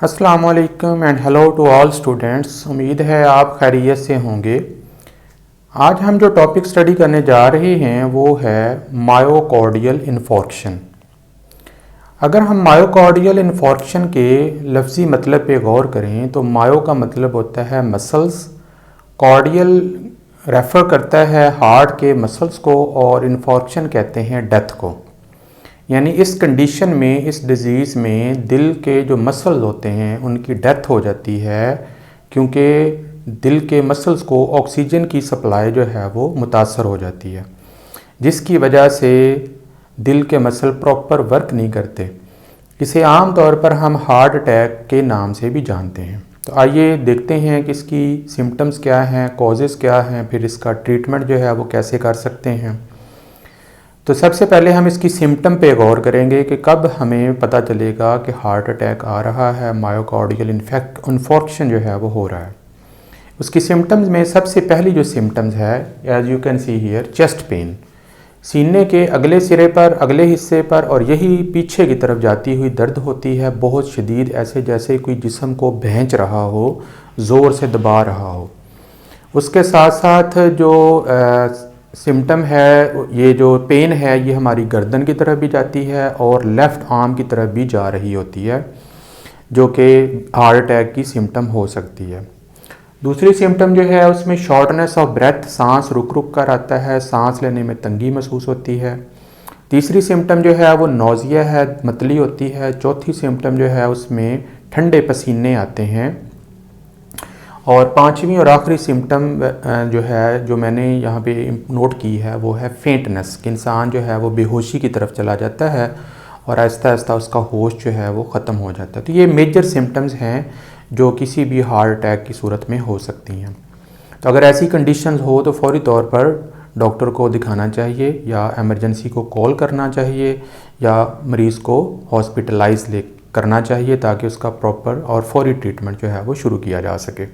अस्सलामुअलैकुम and hello to all students. उम्मीद है आप खैरियत से होंगे। आज हम जो टॉपिक स्टडी करने जा रहे हैं वो है मायोकार्डियल इन्फॉर्क्शन। अगर हम मायोकार्डियल इन्फॉर्क्शन के लफ्ज़ी मतलब पे गौर करें तो मायो का मतलब होता है मसल्स, कार्डियल रेफ़र करता है हार्ट के मसल्स को और इन्फॉर्क्शन कहते हैं डेथ को। यानी इस कंडीशन में, इस डिज़ीज़ में दिल के जो मसल्स होते हैं उनकी डेथ हो जाती है, क्योंकि दिल के मसल्स को ऑक्सीजन की सप्लाई जो है वो मुतासर हो जाती है, जिसकी वजह से दिल के मसल प्रॉपर वर्क नहीं करते। इसे आम तौर पर हम हार्ट अटैक के नाम से भी जानते हैं। तो आइए देखते हैं कि इसकी सिम्टम्स क्या हैं, कॉजेज़ क्या हैं, फिर इसका ट्रीटमेंट जो है वो कैसे कर सकते हैं। तो सबसे पहले हम इसकी सिम्टम पे गौर करेंगे कि कब हमें पता चलेगा कि हार्ट अटैक आ रहा है, मायोकार्डियल इन्फॉर्क्शन जो है वो हो रहा है। उसकी सिम्टम्स में सबसे पहली जो सिम्टम्स है, as you can see here, chest pain. सीने के अगले सिरे पर, अगले हिस्से पर और यही पीछे की तरफ जाती हुई दर्द होती है, बहुत शदीद, ऐसे जैसे कोई जिस्म को भैंच रहा हो, ज़ोर से दबा रहा हो। उसके साथ साथ जो सिम्टम है, ये जो पेन है, ये हमारी गर्दन की तरफ भी जाती है और लेफ़्ट आर्म की तरफ भी जा रही होती है, जो कि हार्ट अटैक की सिम्टम हो सकती है। दूसरी सिम्टम जो है उसमें शॉर्टनेस ऑफ ब्रेथ, सांस रुक रुक कर आता है, सांस लेने में तंगी महसूस होती है। तीसरी सिम्टम जो है वो नौजिया है, मतली होती है। चौथी सिम्टम जो है उसमें ठंडे पसीने आते हैं। और पांचवी और आखिरी सिम्टम जो है, जो मैंने यहाँ पे नोट की है, वो है फेंटनेस, कि इंसान जो है वो बेहोशी की तरफ चला जाता है और आहिस्ता आहिस्ता उसका होश जो है वो ख़त्म हो जाता है। तो ये मेजर सिम्टम्स हैं जो किसी भी हार्ट अटैक की सूरत में हो सकती हैं। तो अगर ऐसी कंडीशंस हो तो फौरी तौर पर डॉक्टर को दिखाना चाहिए या एमरजेंसी को कॉल करना चाहिए या मरीज़ को हॉस्पिटलाइज करना चाहिए, ताकि उसका प्रॉपर और फौरी ट्रीटमेंट जो है वो शुरू किया जा सके।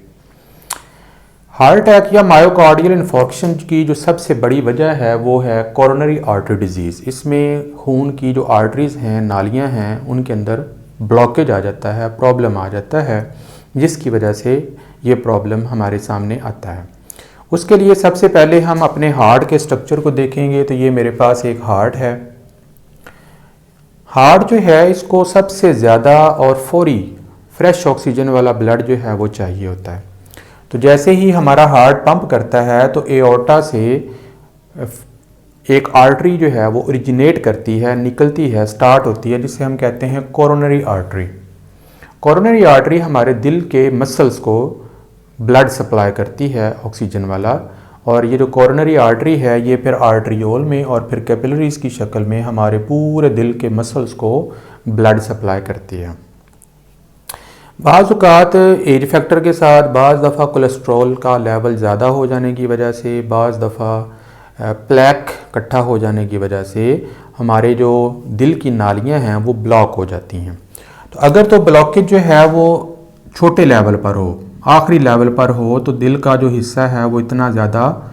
हार्ट अटैक या मायोकार्डियल इन्फॉर्क्शन की जो सबसे बड़ी वजह है वो है कोरोनरी आर्टरी डिजीज़। इसमें खून की जो आर्टरीज़ हैं, नालियां हैं, उनके अंदर ब्लॉकेज आ जाता है, प्रॉब्लम आ जाता है, जिसकी वजह से ये प्रॉब्लम हमारे सामने आता है। उसके लिए सबसे पहले हम अपने हार्ट के स्ट्रक्चर को देखेंगे। तो ये मेरे पास एक हार्ट है। हार्ट जो है, इसको सबसे ज़्यादा और फौरी फ्रेश ऑक्सीजन वाला ब्लड जो है वो चाहिए होता है। तो जैसे ही हमारा हार्ट पंप करता है तो एओर्टा से एक आर्टरी जो है वो ओरिजिनेट करती है, निकलती है, स्टार्ट होती है, जिसे हम कहते हैं कोरोनरी आर्टरी। कोरोनरी आर्टरी हमारे दिल के मसल्स को ब्लड सप्लाई करती है, ऑक्सीजन वाला। और ये जो कोरोनरी आर्टरी है, ये फिर आर्टरियोल में और फिर कैपिलरीज की शक्ल में हमारे पूरे दिल के मसल्स को ब्लड सप्लाई करती है। बाज़ औक़ात एज फैक्टर के साथ, बाज़ दफ़ा कोलेस्ट्रॉल का लेवल ज़्यादा हो जाने की वजह से, बाज़ दफ़ा प्लेक इकट्ठा हो जाने की वजह से हमारे जो दिल की नालियां हैं वो ब्लॉक हो जाती हैं। तो अगर तो ब्लॉकेज जो है वो छोटे लेवल पर हो, आखिरी लेवल पर हो, तो दिल का जो हिस्सा है वो इतना ज़्यादा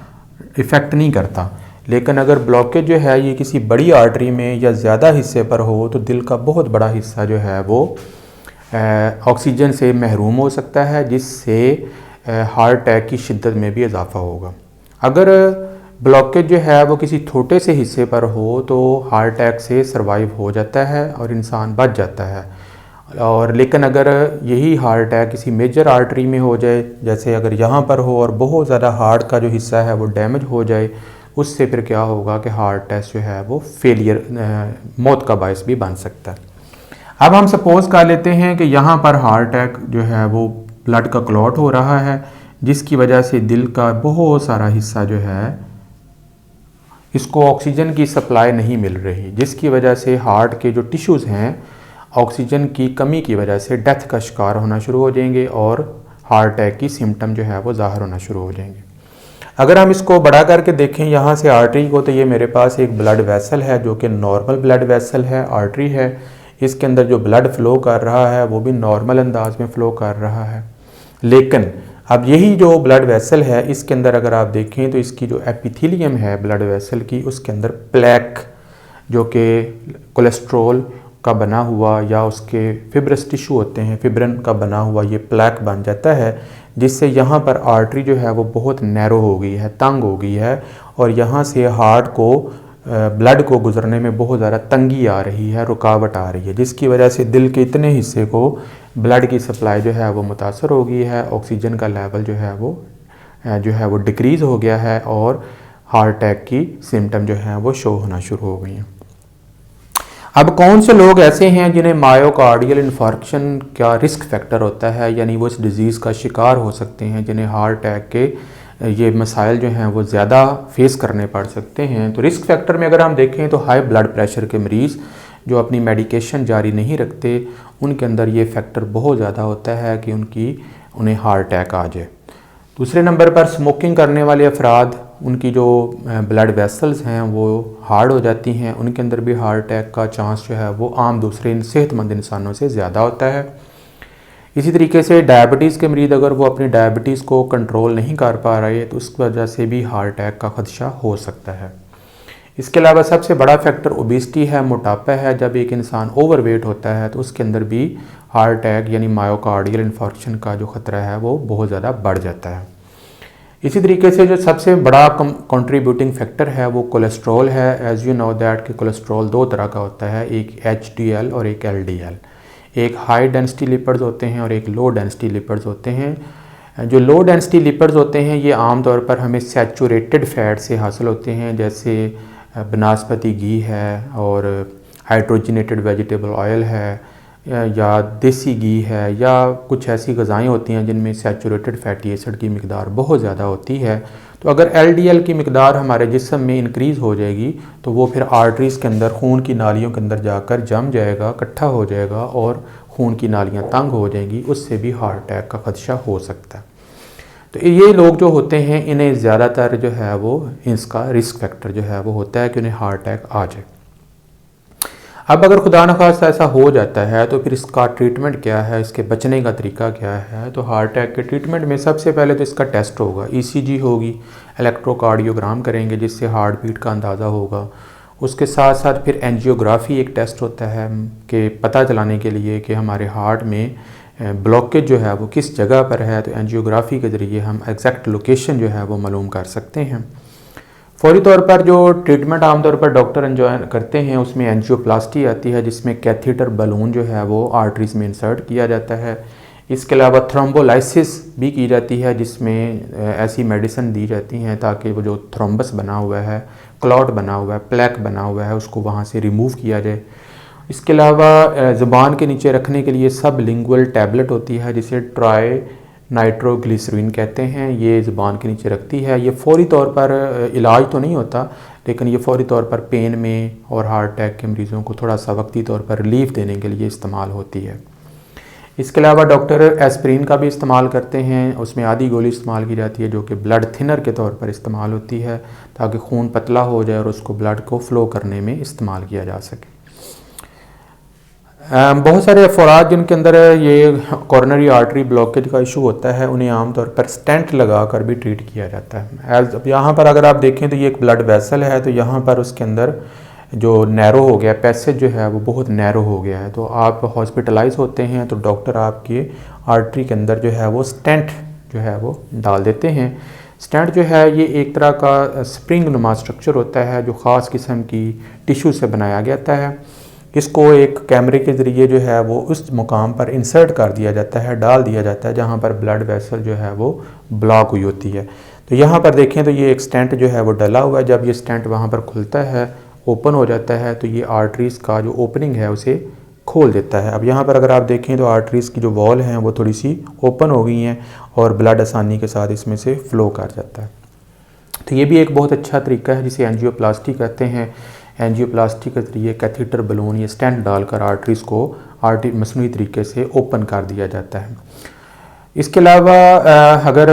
इफ़ेक्ट नहीं करता। लेकिन अगर ब्लॉकेज जो है ये किसी बड़ी आर्टरी में या ज़्यादा हिस्से पर हो तो दिल का बहुत बड़ा हिस्सा जो है वो ऑक्सीजन से महरूम हो सकता है, जिससे हार्ट अटैक की शिद्दत में भी इजाफा होगा। अगर ब्लॉकेज जो है वो किसी छोटे से हिस्से पर हो तो हार्ट अटैक से सर्वाइव हो जाता है और इंसान बच जाता है। और लेकिन अगर यही हार्ट अटैक किसी मेजर आर्टरी में हो जाए, जैसे अगर यहाँ पर हो और बहुत ज़्यादा हार्ट का जो हिस्सा है वो डैमेज हो जाए, उससे फिर क्या होगा कि हार्ट टेस्ट जो है वो फेलियर, मौत का बायस भी बन सकता है। अब हम सपोज़ कर लेते हैं कि यहाँ पर हार्ट अटैक जो है वो ब्लड का क्लॉट हो रहा है, जिसकी वजह से दिल का बहुत सारा हिस्सा जो है इसको ऑक्सीजन की सप्लाई नहीं मिल रही, जिसकी वजह से हार्ट के जो टिश्यूज़ हैं ऑक्सीजन की कमी की वजह से डेथ का शिकार होना शुरू हो जाएंगे और हार्ट अटैक की सिम्टम जो है वो ज़ाहिर होना शुरू हो जाएंगे। अगर हम इसको बड़ा करके देखें यहाँ से आर्टरी को, तो ये मेरे पास एक ब्लड वेसल है जो कि नॉर्मल ब्लड वेसल है, आर्टरी है। इसके अंदर जो ब्लड फ़्लो कर रहा है वो भी नॉर्मल अंदाज में फ़्लो कर रहा है। लेकिन अब यही जो ब्लड वेसल है, इसके अंदर अगर आप देखें तो इसकी जो एपिथेलियम है ब्लड वेसल की, उसके अंदर प्लेक, जो कि कोलेस्ट्रॉल का बना हुआ या उसके फिब्रस टिश्यू होते हैं, फिब्रिन का बना हुआ ये प्लैक बन जाता है, जिससे यहाँ पर आर्टरी जो है वो बहुत नैरो हो गई है, तंग हो गई है, और यहाँ से हार्ट को ब्लड को गुजरने में बहुत ज़्यादा तंगी आ रही है, रुकावट आ रही है, जिसकी वजह से दिल के इतने हिस्से को ब्लड की सप्लाई जो है वो मुतासर हो गई है, ऑक्सीजन का लेवल जो है वो डिक्रीज़ हो गया है, और हार्ट अटैक की सिम्टम जो है वो शो होना शुरू हो गई हैं। अब कौन से लोग ऐसे हैं जिन्हें मायोकार्डियल इन्फार्क्शन का रिस्क फैक्टर होता है, यानी वो इस डिज़ीज़ का शिकार हो सकते हैं, जिन्हें हार्ट अटैक के ये मसाइल जो हैं वो ज़्यादा फेस करने पड़ सकते हैं। तो रिस्क फैक्टर में अगर हम देखें तो हाई ब्लड प्रेशर के मरीज़ जो अपनी मेडिकेशन जारी नहीं रखते, उनके अंदर ये फैक्टर बहुत ज़्यादा होता है कि उन्हें हार्ट अटैक आ जाए। दूसरे नंबर पर स्मोकिंग करने वाले अफराद, उनकी जो ब्लड वेसल्स हैं वो हार्ड हो जाती हैं, उनके अंदर भी हार्ट अटैक का चांस जो है वो आम दूसरे सेहतमंद इंसानों से ज़्यादा होता है। इसी तरीके से डायबिटीज़ के मरीज़ अगर वो अपनी डायबिटीज़ को कंट्रोल नहीं कर पा रहे तो उस वजह से भी हार्ट अटैक का खदशा हो सकता है। इसके अलावा सबसे बड़ा फैक्टर ओबेसिटी है, मोटापा है। जब एक इंसान ओवरवेट होता है तो उसके अंदर भी हार्ट अटैक यानी मायोकार्डियल इन्फार्क्शन का जो ख़तरा है वो बहुत ज़्यादा बढ़ जाता है। इसी तरीके से जो सबसे बड़ा कंट्रीब्यूटिंग फैक्टर है वो कोलेस्ट्रॉल है। एज़ यू नो दैट कि कोलेस्ट्रॉल दो तरह का होता है, एक HDL और एक LDL। एक हाई डेंसिटी लिपिड्स होते हैं और एक लो डेंसिटी लिपिड्स होते हैं। जो लो डेंसिटी लिपिड्स होते हैं ये आम तौर पर हमें सैचुरेटेड फैट से हासिल होते हैं, जैसे बनस्पति घी है और हाइड्रोजनेटेड वेजिटेबल ऑयल है, या देसी घी है, या कुछ ऐसी ग़िज़ाएँ होती हैं जिनमें सैचुरेटेड फैटी एसिड की मिकदार बहुत ज़्यादा होती है। तो अगर LDL की मिकदार हमारे जिस्म में इंक्रीज़ हो जाएगी तो वो फिर आर्टरीज़ के अंदर, खून की नालियों के अंदर जाकर जम जाएगा, इकट्ठा हो जाएगा और खून की नालियाँ तंग हो जाएंगी, उससे भी हार्ट अटैक का खदशा हो सकता है। तो ये लोग जो होते हैं इन्हें ज़्यादातर जो है वो इसका रिस्क फैक्टर जो है वो होता है कि उन्हें हार्ट अटैक आ जाए। अब अगर खुदा न खास्ता ऐसा हो जाता है तो फिर इसका ट्रीटमेंट क्या है, इसके बचने का तरीका क्या है। तो हार्ट अटैक के ट्रीटमेंट में सबसे पहले तो इसका टेस्ट होगा, ECG होगी, इलेक्ट्रोकार्डियोग्राम करेंगे जिससे हार्ट बीट का अंदाज़ा होगा। उसके साथ साथ फिर एंजियोग्राफी एक टेस्ट होता है कि पता चलाने के लिए कि हमारे हार्ट में ब्लॉकेज जो है वो किस जगह पर है। तो एंजियोग्राफी के ज़रिए हम एग्जैक्ट लोकेशन जो है वो मालूम कर सकते हैं। फौरी तौर पर जो ट्रीटमेंट आमतौर पर डॉक्टर एंजॉय करते हैं उसमें एंजियोप्लास्टी आती है, जिसमें कैथीटर बलून जो है वो आर्टरीज में इंसर्ट किया जाता है। इसके अलावा थ्रोम्बोलाइसिस भी की जाती है, जिसमें ऐसी मेडिसिन दी जाती हैं ताकि वो जो थ्रोम्बस बना हुआ है, क्लॉट बना हुआ है, प्लैक बना हुआ है, उसको वहाँ से रिमूव किया जाए। इसके अलावा ज़ुबान के नीचे रखने के लिए सब लिंगुअल टैबलेट होती है जिसे ट्राई नाइट्रोग्लिसरीन कहते हैं, ये ज़ुबान के नीचे रखती है। ये फ़ौरी तौर पर इलाज तो नहीं होता, लेकिन ये फ़ौरी तौर पर पेन में और हार्ट अटैक के मरीज़ों को थोड़ा सा वक्ती तौर पर रिलीफ देने के लिए इस्तेमाल होती है। इसके अलावा डॉक्टर एस्प्रिन का भी इस्तेमाल करते हैं, उसमें आधी गोली इस्तेमाल की जाती है जो कि ब्लड थिनर के तौर पर इस्तेमाल होती है ताकि खून पतला हो जाए और उसको ब्लड को फ़्लो करने में इस्तेमाल किया जा सके। बहुत सारे अफराद जिनके अंदर ये कॉर्नरी आर्टरी ब्लॉकेज का इशू होता है उन्हें आमतौर पर स्टेंट लगा कर भी ट्रीट किया जाता है। अब यहाँ पर अगर आप देखें तो ये एक ब्लड वेसल है, तो यहाँ पर उसके अंदर जो नैरो हो गया, पैसेज जो है वो बहुत नैरो हो गया है। तो आप हॉस्पिटलाइज होते हैं तो डॉक्टर आपके आर्टरी के अंदर जो है वो स्टेंट जो है वो डाल देते हैं। स्टेंट जो है ये एक तरह का स्प्रिंग नुमा स्ट्रक्चर होता है जो ख़ास किस्म की टिश्यू से बनाया जाता है। इसको एक कैमरे के ज़रिए जो है वो उस मुकाम पर इंसर्ट कर दिया जाता है, डाल दिया जाता है जहाँ पर ब्लड वेसल जो है वो ब्लॉक हुई होती है। तो यहाँ पर देखें तो ये एक स्टेंट जो है वो डला हुआ है। जब ये स्टेंट वहाँ पर खुलता है, ओपन हो जाता है, तो ये आर्टरीज़ का जो ओपनिंग है उसे खोल देता है। अब यहाँ पर अगर आप देखें तो आर्टरीज़ की जो वॉल हैं वो थोड़ी सी ओपन हो गई हैं और ब्लड आसानी के साथ इसमें से फ़्लो कर जाता है। तो ये भी एक बहुत अच्छा तरीका है जिसे एंजियोप्लास्टी कहते हैं। एंजियोप्लास्टी के ज़रिए कैथीटर बलून या स्टेंट डालकर आर्टरीज़ को मसनूई तरीके से ओपन कर दिया जाता है। इसके अलावा अगर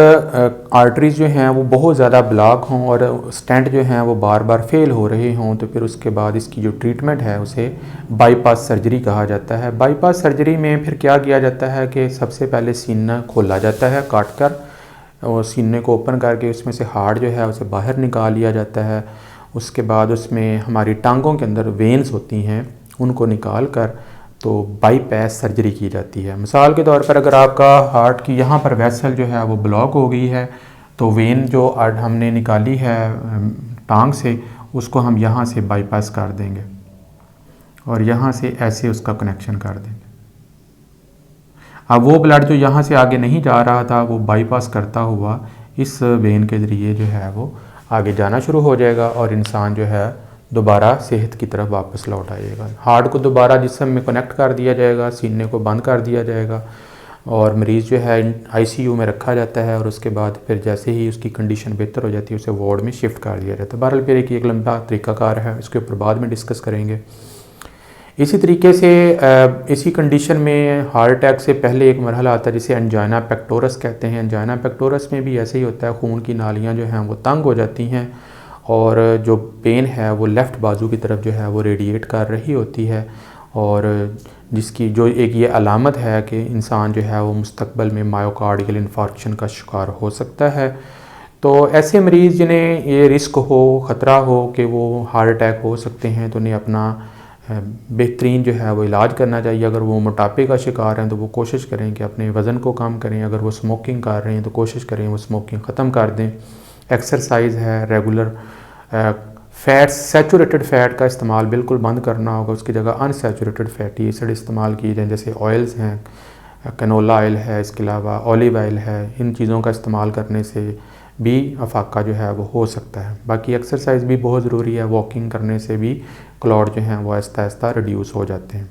आर्टरीज़ जो हैं वो बहुत ज़्यादा ब्लॉक हों और स्टेंट जो हैं वो बार बार फेल हो रहे हों तो फिर उसके बाद इसकी जो ट्रीटमेंट है उसे बाईपास सर्जरी कहा जाता है। बाईपास सर्जरी में फिर क्या किया जाता है कि सबसे पहले सीना खोला जाता है काट कर, और सीने को ओपन करके उसमें से हार्ट जो है उसे बाहर निकाल लिया जाता है। उसके बाद उसमें हमारी टांगों के अंदर वेन्स होती हैं उनको निकाल कर तो बाईपास सर्जरी की जाती है। मिसाल के तौर पर अगर आपका हार्ट की यहाँ पर वेसल जो है वो ब्लॉक हो गई है, तो वेन जो हमने निकाली है टांग से, उसको हम यहाँ से बाईपास कर देंगे और यहाँ से ऐसे उसका कनेक्शन कर देंगे। अब वो ब्लड जो यहाँ से आगे नहीं जा रहा था वो बाईपास करता हुआ इस वेन के ज़रिए जो है वो आगे जाना शुरू हो जाएगा और इंसान जो है दोबारा सेहत की तरफ वापस लौट आएगा। हार्ट को दोबारा जिस्म में कनेक्ट कर दिया जाएगा, सीने को बंद कर दिया जाएगा और मरीज़ जो है आईसीयू में रखा जाता है और उसके बाद फिर जैसे ही उसकी कंडीशन बेहतर हो जाती है उसे वार्ड में शिफ्ट कर दिया जाता है। बहरहाल फिर एक लंबा तरीक़ाकार है, इसके ऊपर बाद में डिस्कस करेंगे। इसी तरीके से इसी कंडीशन में हार्ट अटैक से पहले एक मरहला आता है जिसे एंजाइना पेक्टोरस कहते हैं। एंजाइना पेक्टोरस में भी ऐसे ही होता है, खून की नालियाँ जो हैं वो तंग हो जाती हैं और जो पेन है वो लेफ़्ट बाजू की तरफ जो है वो रेडिएट कर रही होती है और जिसकी जो एक ये अलामत है कि इंसान जो है वो मुस्तकबिल में मायोकार्डियल इन्फार्क्शन का शिकार हो सकता है। तो ऐसे मरीज़ जिन्हें ये रिस्क हो, ख़तरा हो कि वो हार्ट अटैक हो सकते हैं, तो उन्हें अपना बेहतरीन जो है वो इलाज करना चाहिए। अगर वो मोटापे का शिकार हैं तो वो कोशिश करें कि अपने वज़न को कम करें। अगर वो स्मोकिंग कर रहे हैं तो कोशिश करें वो स्मोकिंग ख़त्म कर दें। एक्सरसाइज है, रेगुलर फ़ैट्स, सैचुरेटेड फ़ैट का इस्तेमाल बिल्कुल बंद करना होगा, उसकी जगह अनसैचुरेटेड फैटी एसिड इस्तेमाल किए जाएँ, जैसे ऑयल्स हैं, कैनोला ऑयल है, इसके अलावा ऑलिव ऑयल है। इन चीज़ों का इस्तेमाल करने से भी अफाका जो है वो हो सकता है। बाकी एक्सरसाइज भी बहुत ज़रूरी है, वॉकिंग करने से भी क्लॉट जो हैं वो आहिस्ता आहिस्ता रिड्यूस हो जाते हैं।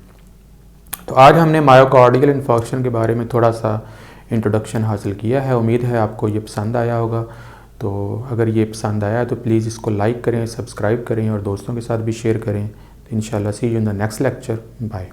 तो आज हमने मायोकार्डियल इन्फॉर्क्शन के बारे में थोड़ा सा इंट्रोडक्शन हासिल किया है। उम्मीद है आपको ये पसंद आया होगा। तो अगर ये पसंद आया तो प्लीज़ इसको लाइक करें, सब्सक्राइब करें और दोस्तों के साथ भी शेयर करें। तो इंशाल्लाह see you in the next lecture. Bye.